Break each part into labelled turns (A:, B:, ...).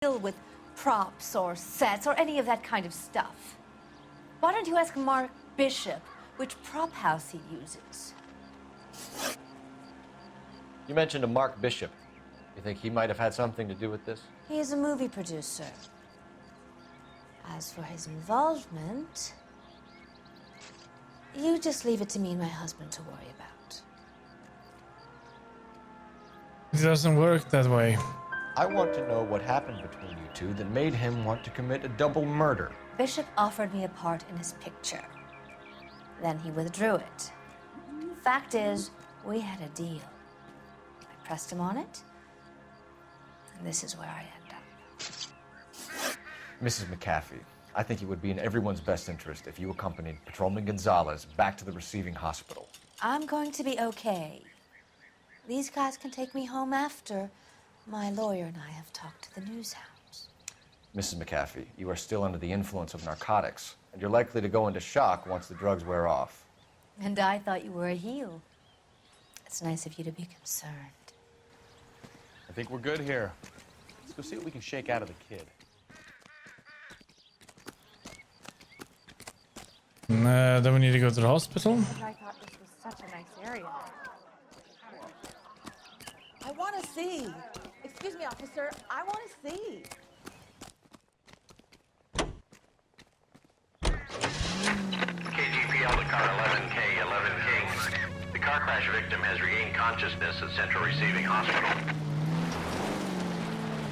A: deal with props or sets or any of that kind of stuff. Why don't you ask Mark Bishop which prop house he uses?
B: You mentioned a Mark Bishop. You think he might have had something to do with this?
A: He is a movie producer. As for his involvement, you just leave it to me and my husband to worry about.
C: It doesn't work that way.
B: I want to know what happened between you two that made him want to commit a double murder.
A: Bishop offered me a part in his picture. Then he withdrew it. Fact is, we had a deal. I pressed him on it, and this is where I end up.
B: Mrs. McAfee, I think it would be in everyone's best interest if you accompanied Patrolman Gonzalez back to the receiving hospital.
A: I'm going to be okay. These guys can take me home after my lawyer and I have talked to the news house.
B: Mrs. McAfee, you are still under the influence of narcotics, and you're likely to go into shock once the drugs wear off.
A: And I thought you were a heel. It's nice of you to be concerned.
D: I think we're good here. Let's go see what we can shake out of the kid.
C: Then we need to go to the hospital.
E: I thought this was such a nice area.
F: I want to see. Excuse me, officer. I want to see.
G: KGPL to car 11K, 11 King. The car crash victim has regained consciousness at Central Receiving Hospital.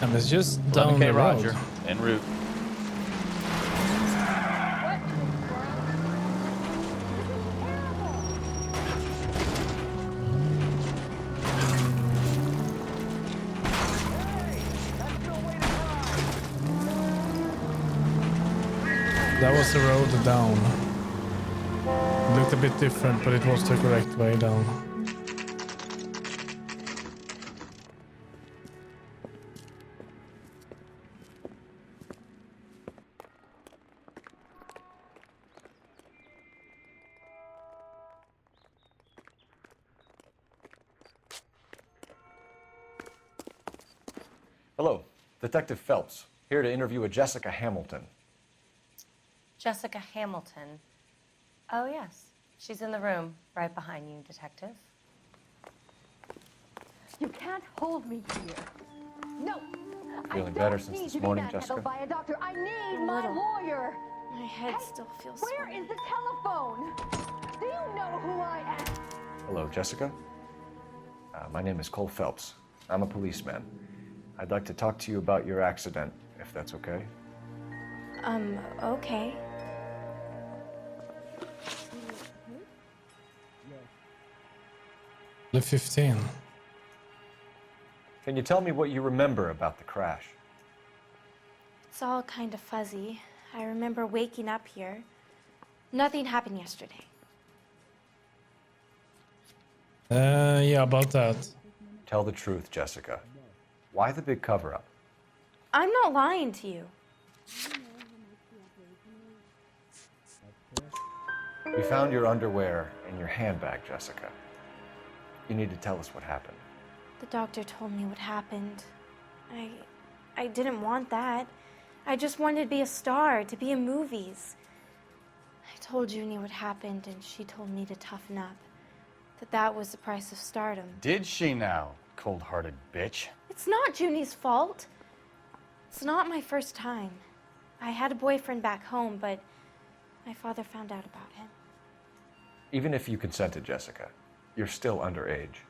C: And it's just down the road.
D: Roger. En route.
C: That was the road down. It looked a bit different, but it was the correct way down.
B: Hello, Detective Phelps, here to interview a Jessica Hamilton.
E: Jessica Hamilton. Oh, yes. She's in the room right behind you, Detective.
F: You can't hold me here. No.
B: Feeling better since this morning, Jessica?
F: By a doctor. I need my lawyer.
E: My head still feels
F: Where
E: sore.
F: is the telephone? Do you know who I am?
B: Hello, Jessica. My name is Cole Phelps. I'm a policeman. I'd like to talk to you about your accident, if that's okay.
E: Okay.
C: The 15.
B: Can you tell me what you remember about the crash?
E: It's all kind of fuzzy. I remember waking up here. Nothing happened yesterday.
C: Yeah, about that.
B: Tell the truth, Jessica. Why the big cover-up?
E: I'm not lying to you.
B: We found your underwear in your handbag, Jessica. You need to tell us what happened.
E: The doctor told me what happened. I didn't want that. I just wanted to be a star, to be in movies. I told Junie what happened, and she told me to toughen up. That was the price of stardom.
D: Did she now, cold-hearted bitch?
E: It's not Junie's fault. It's not my first time. I had a boyfriend back home, but my father found out about him.
B: Even if you consented, Jessica, you're still underage.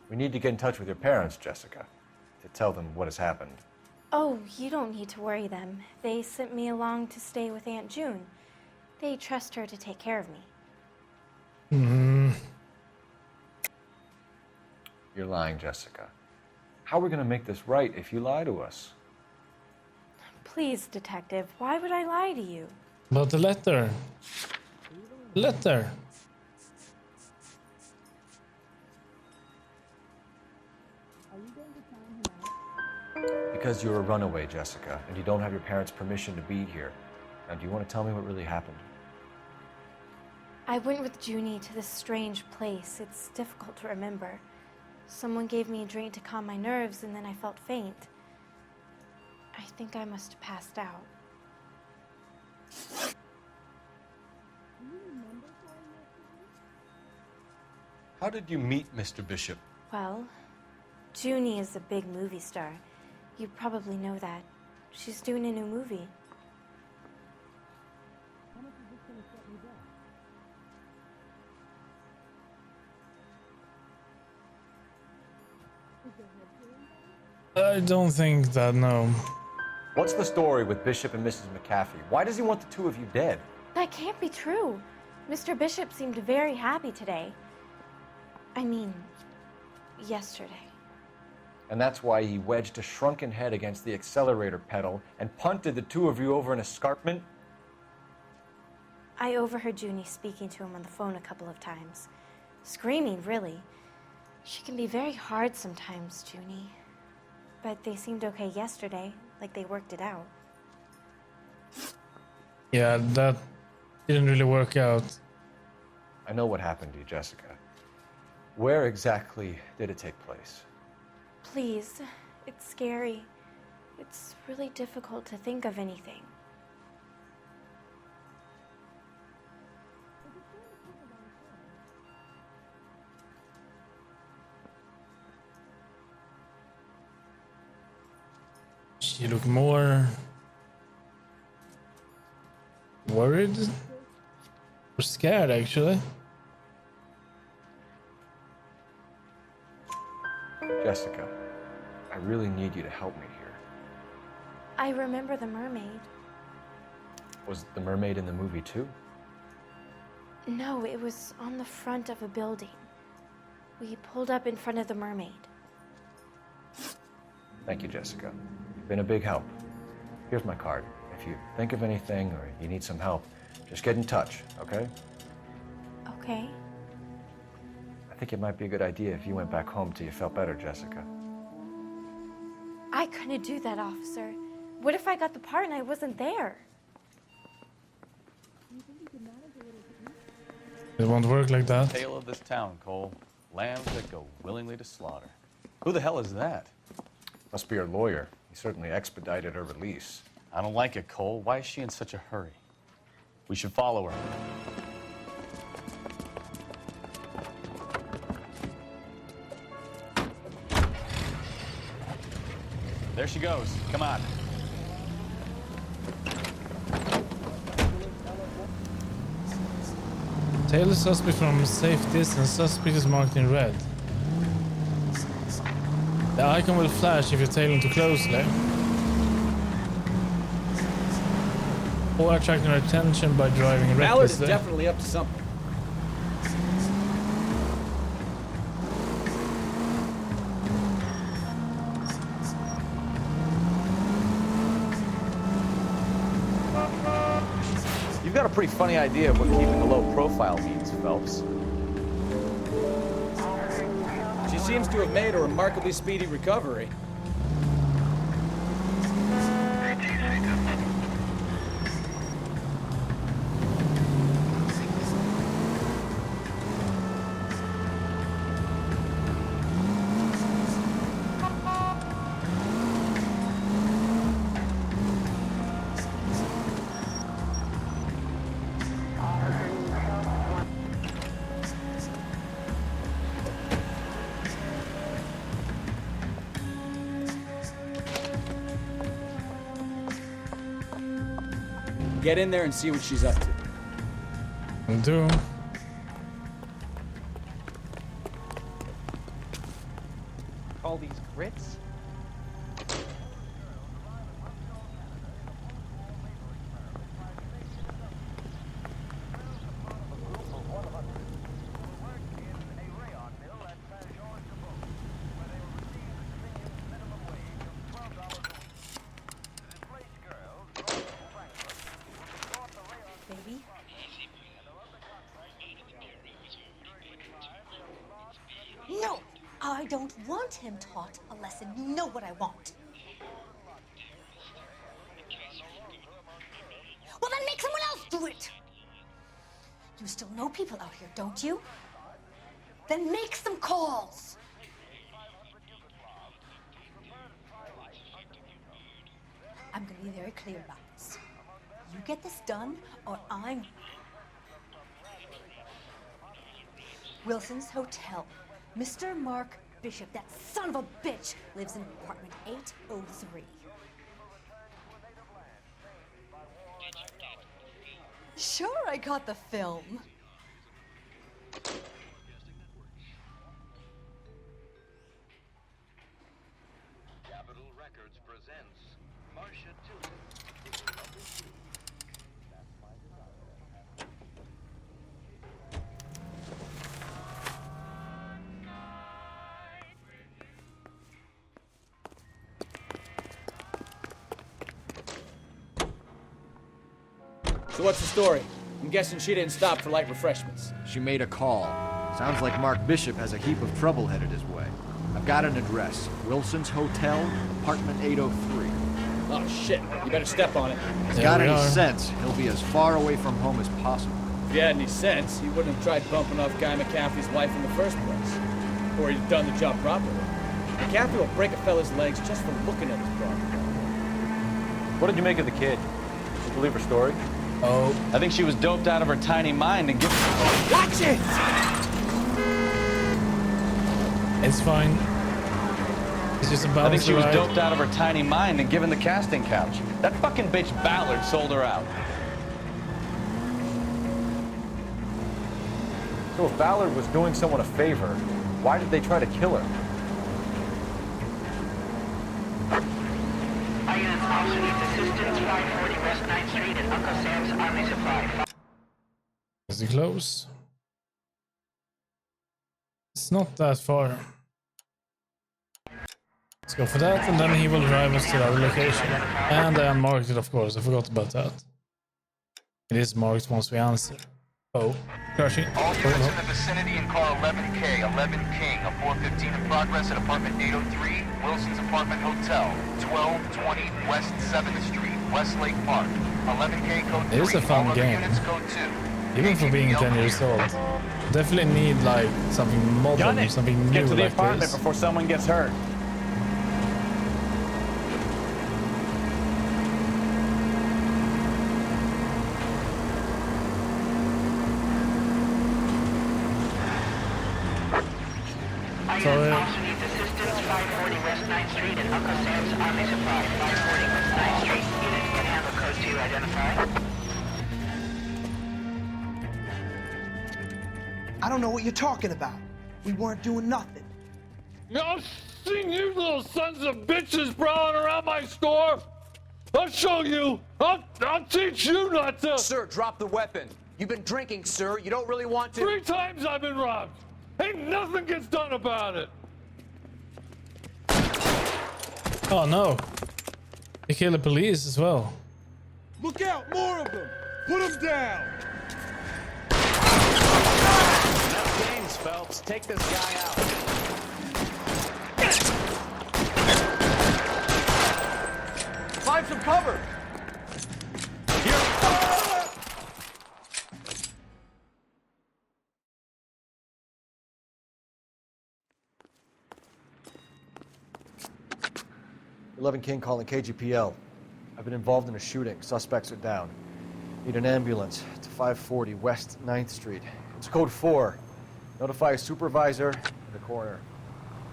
B: We need to get in touch with your parents, Jessica, to tell them what has happened.
E: Oh, you don't need to worry them. They sent me along to stay with Aunt June. They trust her to take care of me.
B: You're lying, Jessica. How are we going to make this right if you lie to us?
E: Please, Detective, why would I lie to you?
C: About the letter. Letter.
B: Because you're a runaway, Jessica, and you don't have your parents' permission to be here. Now, do you want to tell me what really happened?
E: I went with Junie to this strange place. It's difficult to remember. Someone gave me a drink to calm my nerves, and then I felt faint. I think I must have passed out.
D: How did you meet Mr. Bishop?
E: Well, Junie is a big movie star. You probably know that. She's doing a new movie.
C: I don't think that, no.
B: What's the story with Bishop and Mrs. McAfee? Why does he want the two of you dead?
E: That can't be true. Mr. Bishop seemed very happy today. I mean, yesterday.
B: And that's why he wedged a shrunken head against the accelerator pedal and punted the two of you over an escarpment?
E: I overheard Junie speaking to him on the phone a couple of times. Screaming, really. She can be very hard sometimes, Junie. But they seemed okay yesterday, like they worked it out.
C: Yeah, that didn't really work out.
B: I know what happened to you, Jessica. Where exactly did it take place?
E: Please, it's scary. It's really difficult to think of anything.
C: She looked more worried or scared, actually.
B: Jessica, I really need you to help me here.
E: I remember the mermaid.
B: Was the mermaid in the movie too?
E: No, it was on the front of a building. We pulled up in front of the mermaid.
B: Thank you, Jessica. You've been a big help. Here's my card. If you think of anything or you need some help, just get in touch, okay?
E: Okay.
B: I think it might be a good idea if you went back home till you felt better, Jessica.
E: I couldn't do that, officer. What if I got the part and I wasn't there?
C: It won't work like that.
D: Tale of this town, Cole. Lambs that go willingly to slaughter. Who the hell is that?
B: Must be her lawyer. He certainly expedited her release.
D: I don't like it, Cole. Why is she in such a hurry? We should follow her. There she goes. Come on.
C: Tail the suspect from safe distance. Suspect is marked in red. The icon will flash if you tail him too closely. Or attracting her attention by driving
H: Ballard is
C: recklessly.
H: definitely up to something.
D: You've got a pretty funny idea of what keeping a low profile means, Phelps.
H: She seems to have made a remarkably speedy recovery. Get in there and see what she's up to.
C: Will do.
D: All these grits?
F: Baby? No! I don't want him taught a lesson. You know what I want. Well, then make someone else do it! You still know people out here, don't you? Then make some calls! I'm gonna be very clear about this. You get this done, or I'm... Wilson's Hotel. Mr. Mark Bishop, that son of a bitch, lives in apartment 803. Sure, I got the film.
G: Capitol Records presents Marcia Tilton.
H: So what's the story? I'm guessing she didn't stop for light refreshments.
B: She made a call. Sounds like Mark Bishop has a heap of trouble headed his way. I've got an address. Wilson's Hotel, apartment 803.
H: Oh shit, you better step on it.
B: If he's got any sense, he'll be as far away from home as possible.
H: If he had any sense, he wouldn't have tried bumping off Guy McCaffrey's wife in the first place. Or he'd done the job properly. McCaffrey will break a fella's legs just for looking at his property.
D: What did you make of the kid? You believe her story?
C: Oh,
D: I think she was doped out of her tiny mind and given...
H: Watch it!
C: it's fine. It's just a
D: I
C: bounce
D: think she was
C: ride.
D: doped out of her tiny mind and given the casting couch. That fucking bitch Ballard sold her out.
B: So if Ballard was doing someone a favor, why did they try to kill her?
G: All units also needs assistance. 540 West 9th Street at Uncle Sam's Army Supply.
C: Is it close? It's not that far. Let's go for that, and then he will drive us to the other location. And I unmarked it, of course. I forgot about that. It is marked once we answer. Oh, crashing.
I: All
C: Oh,
I: units
C: no.
I: in the vicinity in car 11K, 11 King, a 415 in progress at apartment 803, Wilson's Apartment Hotel, 1220 West 7th Street, Westlake Park. 11K code 3.
C: It is a fun
I: all other
C: game.
I: Units code 2.
C: Even for being 10 years old. Definitely need like something
D: Gun
C: modern,
D: it!
C: something new
D: Get to the
C: like
D: apartment
C: this.
D: before someone gets hurt.
G: All units also needs assistance. 540 West 9th Street at Uncle Sam's Army Supply. 540 West 9th Street. Units can handle code 2 identify.
J: I don't know what you're talking about. We weren't doing nothing.
K: I've seen you little sons of bitches prowling around my store. I'll show you. I'll teach you not to.
H: Sir, drop the weapon. You've been drinking, sir. You don't really want to.
K: 3 times I've been robbed. Ain't nothing gets done about it.
C: Oh no. They kill the police as well.
K: Look out, more of them. Put them down.
D: Enough games, Phelps. Take this guy out.
H: Find some cover.
K: Here.
B: 11 King calling KGPL. I've been involved in a shooting. Suspects are down. Need an ambulance to 540 West 9th Street. It's code 4. Notify a supervisor and the coroner.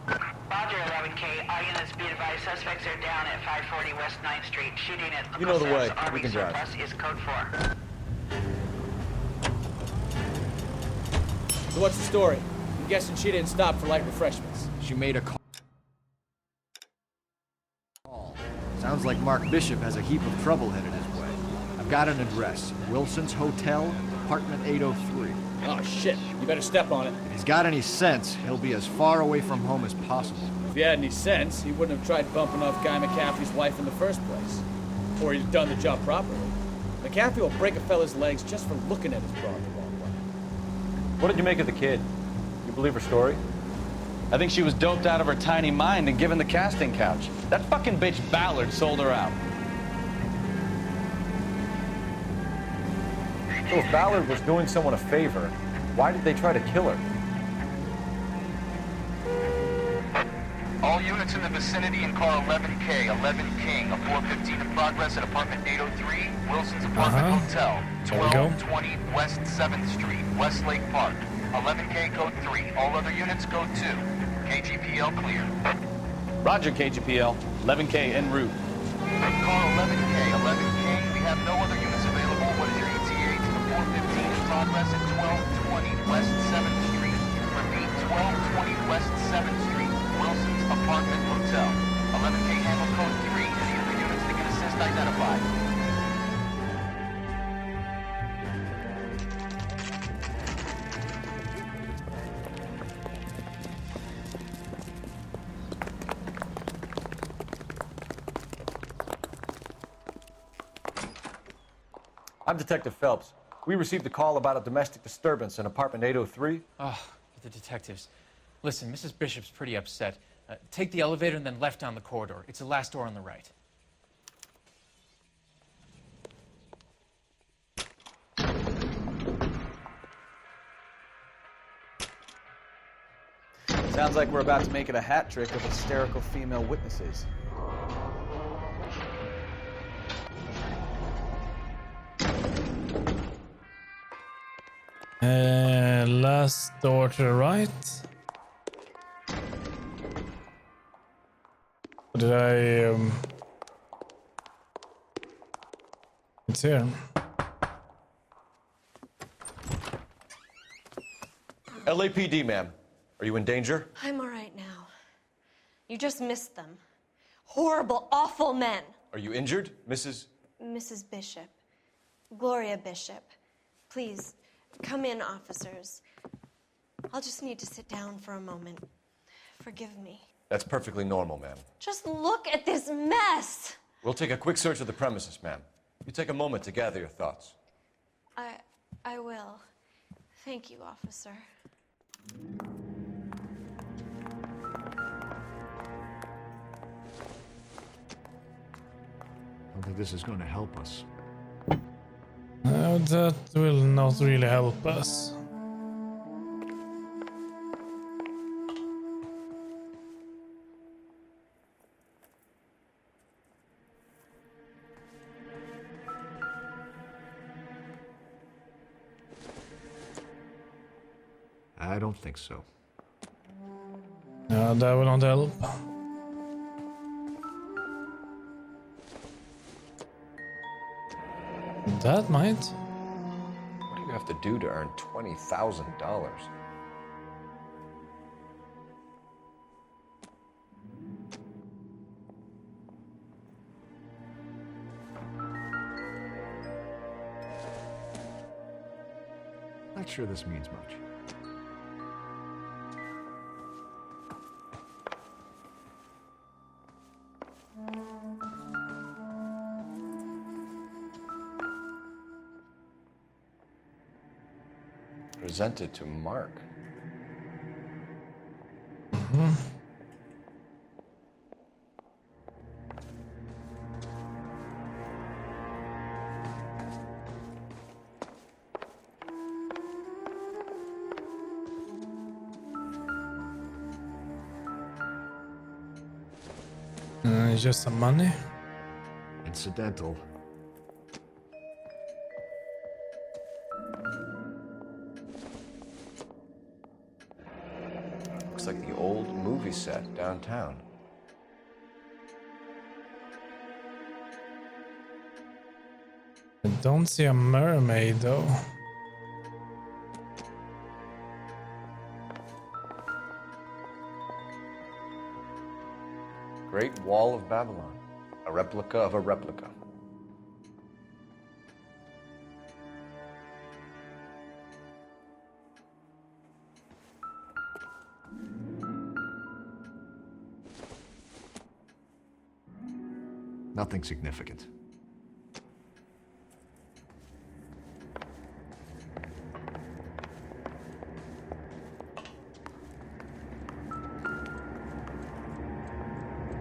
G: Roger, 11K. All units be advised. Suspects are down at 540 West 9th Street. Shooting at Uncle
B: You know the way.
G: Sam's Army
B: We can drive.
G: Surplus is code 4.
H: So what's the story? I'm guessing she didn't stop for light refreshments.
B: She made a call. Sounds like Mark Bishop has a heap of trouble headed his way. I've got an address. Wilson's Hotel, apartment 803.
H: Oh shit, you better step on it.
B: If he's got any sense, he'll be as far away from home as possible.
H: If he had any sense, he wouldn't have tried bumping off Guy McCaffrey's wife in the first place. Or he'd done the job properly. McCaffrey will break a fella's legs just for looking at his broad the wrong way.
D: What did you make of the kid? You believe her story? I think she was doped out of her tiny mind and given the casting couch. That fucking bitch Ballard sold her out.
B: So if Ballard was doing someone a favor, why did they try to kill her?
I: All units in the vicinity in car 11K, 11 King, a 415 in progress at apartment 803, Wilson's Apartment Hotel, 1220 West 7th Street, Westlake Park. 11K code 3. All other units code 2. KGPL clear.
D: Roger, KGPL. 11K en route.
I: Car 11K, 11 King, we have no other units available. What is your ETA to the 415 in progress at 1220 West 7th Street? Repeat, 1220 West 7th Street, Wilson's Apartment Hotel. 11K handle code 3. Any other units that can assist identified.
B: I'm Detective Phelps. We received a call about a domestic disturbance in apartment 803.
L: Oh, the detectives. Listen, Mrs. Bishop's pretty upset. Take the elevator and then left down the corridor. It's the last door on the right.
B: Sounds like we're about to make it a hat trick of hysterical female witnesses.
C: Last door to the right. Did I it's here.
B: LAPD, ma'am. Are you in danger?
F: I'm all right now. You just missed them. Horrible, awful men.
B: Are you injured, Mrs.
F: Mrs. Bishop. Gloria Bishop. Please, come in, officers. I'll just need to sit down for a moment. Forgive me.
B: That's perfectly normal, ma'am.
F: Just look at this mess.
B: We'll take a quick search of the premises, ma'am. You take a moment to gather your thoughts.
F: I will. Thank you, officer.
M: I don't think this is going to help us.
C: That will not really help us.
M: I don't think so.
C: That will not help. That might.
B: What do you have to do to earn $20,000?
M: Not sure this means much.
B: Presented to Mark.
C: Just some money.
M: Incidental.
B: Looks like the old movie set downtown.
C: I don't see a mermaid though.
B: Great Wall of Babylon. A replica of a replica.
M: Nothing significant.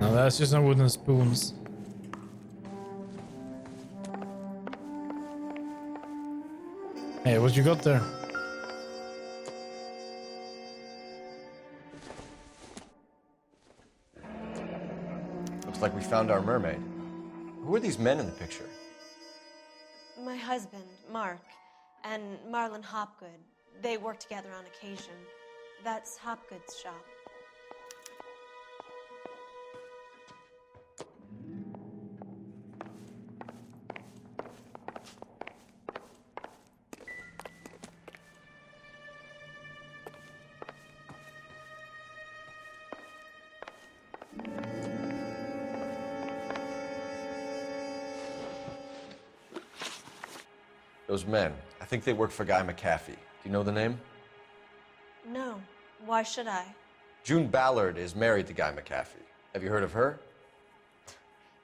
C: No, that's just some wooden spoons. Hey, what you got there?
B: like we found our mermaid. Who are these men in the picture?
F: My husband, Mark, and Marlon Hopgood. They work together on occasion. That's Hopgood's shop.
B: Those men, I think they work for Guy McAfee. Do you know the name?
F: No. Why should I?
B: June Ballard is married to Guy McAfee. Have you heard of her?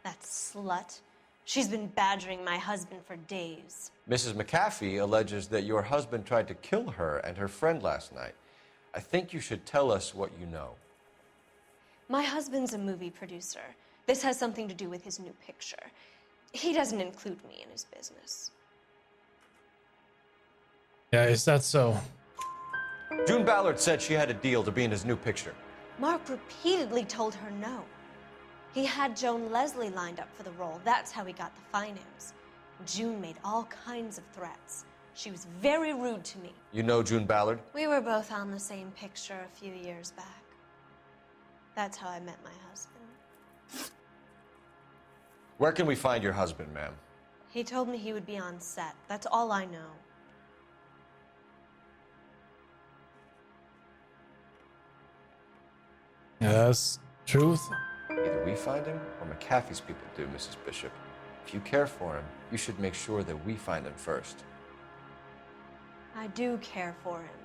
F: That slut. She's been badgering my husband for days.
B: Mrs. McAfee alleges that your husband tried to kill her and her friend last night. I think you should tell us what you know.
F: My husband's a movie producer. This has something to do with his new picture. He doesn't include me in his business.
C: Yeah, is that so?
B: June Ballard said she had a deal to be in his new picture.
F: Mark repeatedly told her no. He had Joan Leslie lined up for the role. That's how he got the finance. June made all kinds of threats. She was very rude to me.
B: You know June Ballard?
F: We were both on the same picture a few years back. That's how I met my husband.
B: Where can we find your husband, ma'am?
F: He told me he would be on set. That's all I know.
C: Yeah, that's truth.
B: Either we find him or McAfee's people do, Mrs. Bishop. If you care for him, you should make sure that we find him first.
F: I do care for him,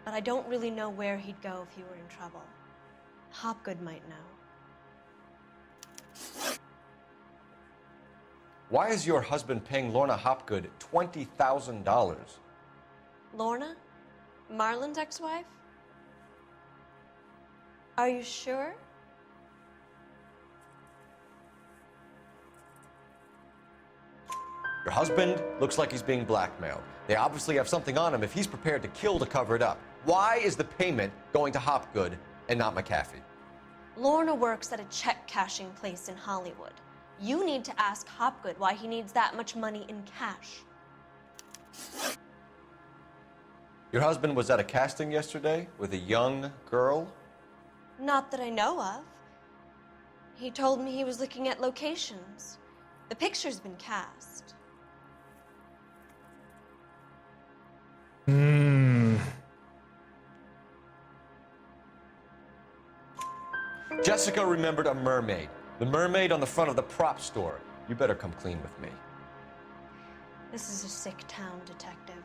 F: but I don't really know where he'd go if he were in trouble. Hopgood might know.
B: Why is your husband paying Lorna Hopgood $20,000?
F: Lorna? Marlon's ex-wife? Are you sure?
B: Your husband looks like he's being blackmailed. They obviously have something on him if he's prepared to kill to cover it up. Why is the payment going to Hopgood and not McAfee?
F: Lorna works at a check-cashing place in Hollywood. You need to ask Hopgood why he needs that much money in cash.
B: Your husband was at a casting yesterday with a young girl?
F: Not that I know of. He told me he was looking at locations. The picture's been cast.
B: Jessica remembered a mermaid. The mermaid on the front of the prop store. You better come clean with me.
F: This is a sick town, Detective.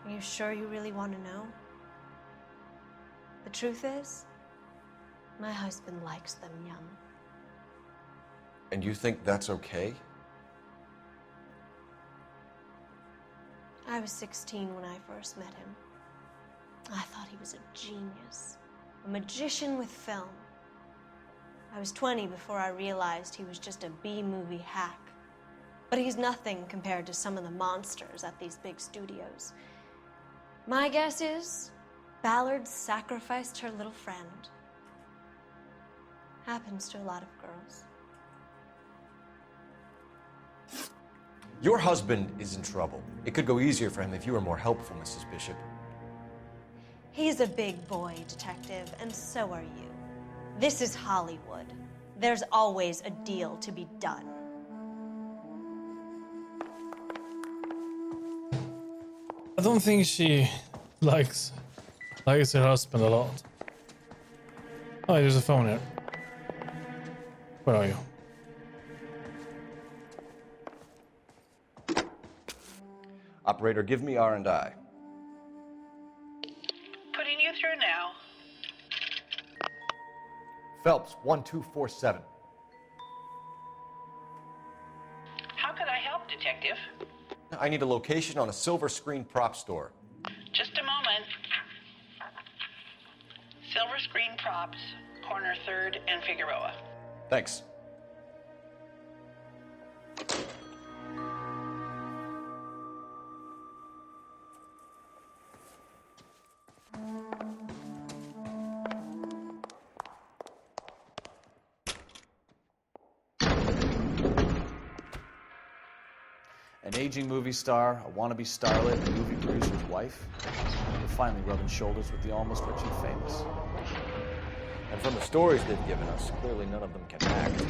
F: Are you sure you really want to know? The truth is, my husband likes them young.
B: And you think that's okay?
F: I was 16 when I first met him. I thought he was a genius, a magician with film. I was 20 before I realized he was just a B-movie hack. But he's nothing compared to some of the monsters at these big studios. My guess is Ballard sacrificed her little friend. Happens to a lot of girls.
B: Your husband is in trouble. It could go easier for him if you were more helpful, Mrs. Bishop.
F: He's a big boy, Detective, and so are you. This is Hollywood. There's always a deal to be done.
C: I don't think she likes her husband a lot. Oh, there's a phone here. Where are you?
B: Operator, give me R&I.
G: Putting you through now.
B: Phelps, 1247.
G: How could I help, Detective?
B: I need a location on a silver screen prop store.
G: Just a moment. Silver Screen Props, corner 3rd and Figueroa.
B: Thanks.
D: An aging movie star, a wannabe starlet, a movie producer's wife. We're finally rubbing shoulders with the almost rich and famous.
B: And from the stories they've given us, clearly none of them can act.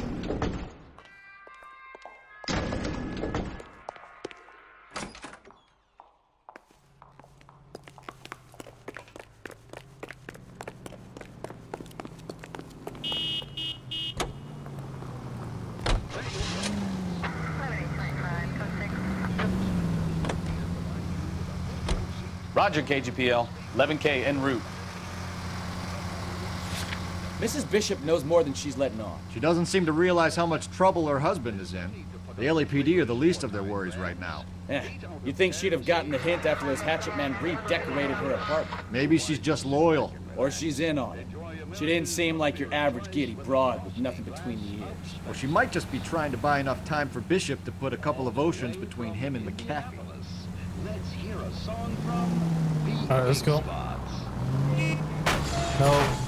D: Roger, KGPL. 11K en route.
H: Mrs. Bishop knows more than she's letting on.
M: She doesn't seem to realize how much trouble her husband is in. The LAPD are the least of their worries right now.
H: You'd think she'd have gotten the hint after those hatchet men redecorated her apartment.
M: Maybe she's just loyal.
H: Or she's in on it. She didn't seem like your average giddy broad with nothing between the ears.
M: Or she might just be trying to buy enough time for Bishop to put a couple of oceans between him and McAfee.
C: Alright, let's go. No.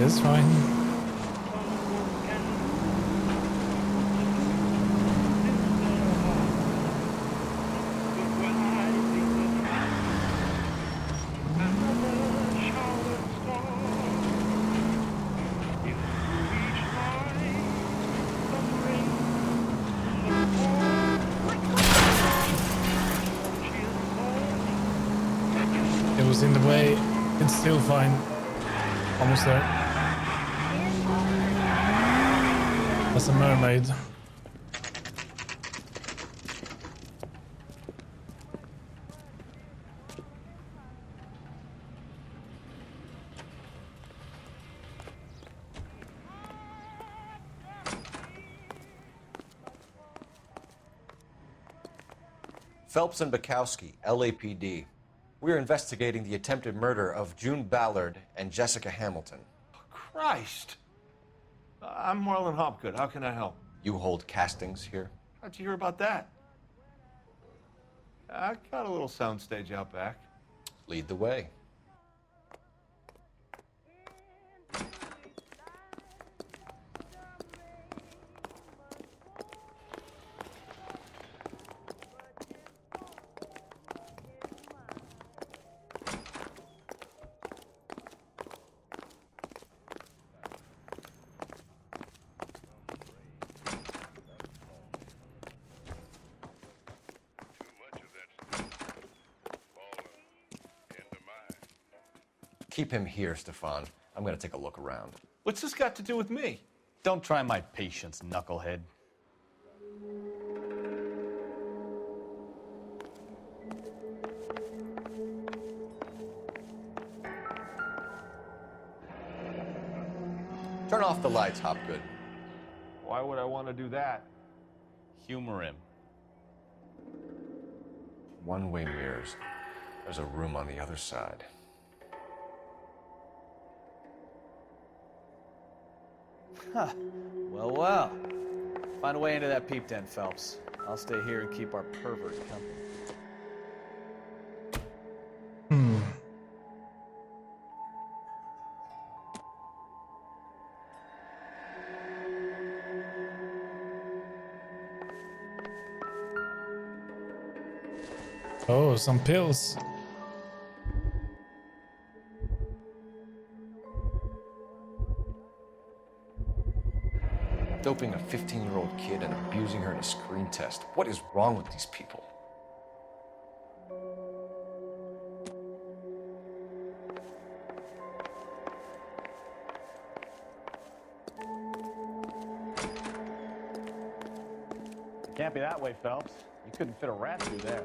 C: It's fine. It was in the way. It's still fine. Almost there. That's a mermaid.
B: Phelps and Bukowski, LAPD. We're investigating the attempted murder of June Ballard and Jessica Hamilton.
K: Christ! I'm Marlon Hopgood. How can I help?
B: You hold castings here?
K: How'd you hear about that? I got a little soundstage out back.
B: Lead the way. Keep him here, Stefan. I'm gonna take a look around.
K: What's this got to do with me?
D: Don't try my patience, knucklehead.
B: Turn off the lights, Hopgood.
K: Why would I want to do that?
D: Humor him.
B: One-way mirrors. There's a room on the other side.
D: Huh. Well, well. Find a way into that peep tent, Phelps. I'll stay here and keep our pervert company.
C: Oh, some pills.
B: Doping a 15-year-old kid and abusing her in a screen test. What is wrong with these people?
D: It can't be that way, Phelps. You couldn't fit a rat through there.